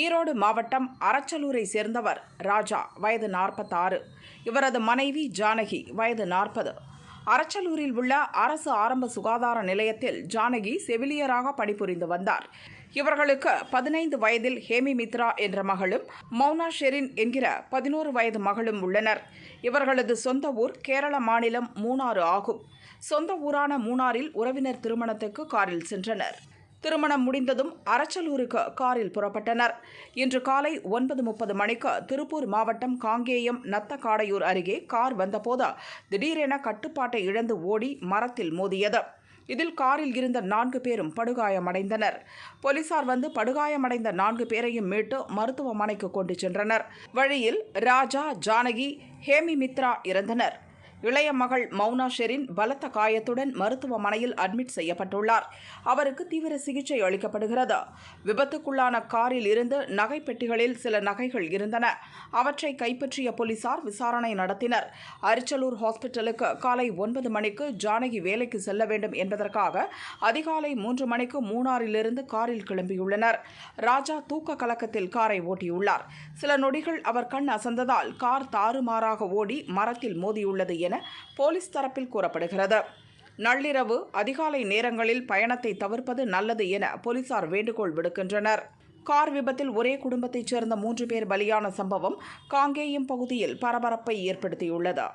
ஈரோடு மாவட்டம் அரச்சலூரை சேர்ந்தவர் ராஜா, வயது 46. இவரது மனைவி ஜானகி, வயது 40. அரச்சலூரில் உள்ள அரசு ஆரம்ப சுகாதார நிலையத்தில் ஜானகி செவிலியராக பணிபுரிந்து வந்தார். இவர்களுக்கு 15 வயதில் ஹேமி மித்ரா என்ற மகளும், மௌனா ஷெரின் என்கிற 11 வயது மகளும் உள்ளனர். இவர்களது சொந்த ஊர் கேரள மாநிலம் மூணாறு ஆகும். சொந்த ஊரான மூணாறில் உறவினர் திருமணத்துக்கு காரில் சென்றனர். திருமணம் முடிந்ததும் அரச்சலூருக்கு காரில் புறப்பட்டனர். இன்று காலை 9:30 மணிக்கு திருப்பூர் மாவட்டம் காங்கேயம் நத்தக்காடையூர் அருகே கார் வந்தபோது திடீரென கட்டுப்பாட்டை இழந்து ஓடி மரத்தில் மோதியது. இதில் காரில் இருந்த 4 பேரும் படுகாயமடைந்தனர். போலீசார் வந்து படுகாயமடைந்த 4 பேரையும் மீட்டு மருத்துவமனைக்கு கொண்டு சென்றனர். வழியில் ராஜா, ஜானகி, ஹேமி மித்ரா இறந்தனர். இளைய மகள் மௌனா ஷெரின் பலத்த காயத்துடன் மருத்துவமனையில் அட்மிட் செய்யப்பட்டுள்ளார். அவருக்கு தீவிர சிகிச்சை அளிக்கப்படுகிறது. விபத்துக்குள்ளான காரில் இருந்து நகை பெட்டிகளில் சில நகைகள் இருந்தன. அவற்றை கைப்பற்றிய போலீசார் விசாரணை நடத்தினர். அரச்சலூர் ஹாஸ்பிட்டலுக்கு காலை 9 மணிக்கு ஜானகி வேலைக்கு செல்ல வேண்டும் என்பதற்காக அதிகாலை 3 மணிக்கு மூணாறிலிருந்து காரில் கிளம்பியுள்ளனர். ராஜா தூக்க கலக்கத்தில் காரை ஓட்டியுள்ளார். சில நொடிகள் அவர் கண் அசந்ததால் கார் தாறுமாறாக ஓடி மரத்தில் மோதியுள்ளது என போலீஸ் தரப்பில் கூறப்படுகிறது. நள்ளிரவு, அதிகாலை நேரங்களில் பயணத்தை தவிர்ப்பது நல்லது என போலீசார் வேண்டுகோள் விடுக்கின்றனர். கார் விபத்தில் ஒரே குடும்பத்தைச் சேர்ந்த 3 பேர் பலியான சம்பவம் காங்கேயம் பகுதியில் பரபரப்பை ஏற்படுத்தியுள்ளது.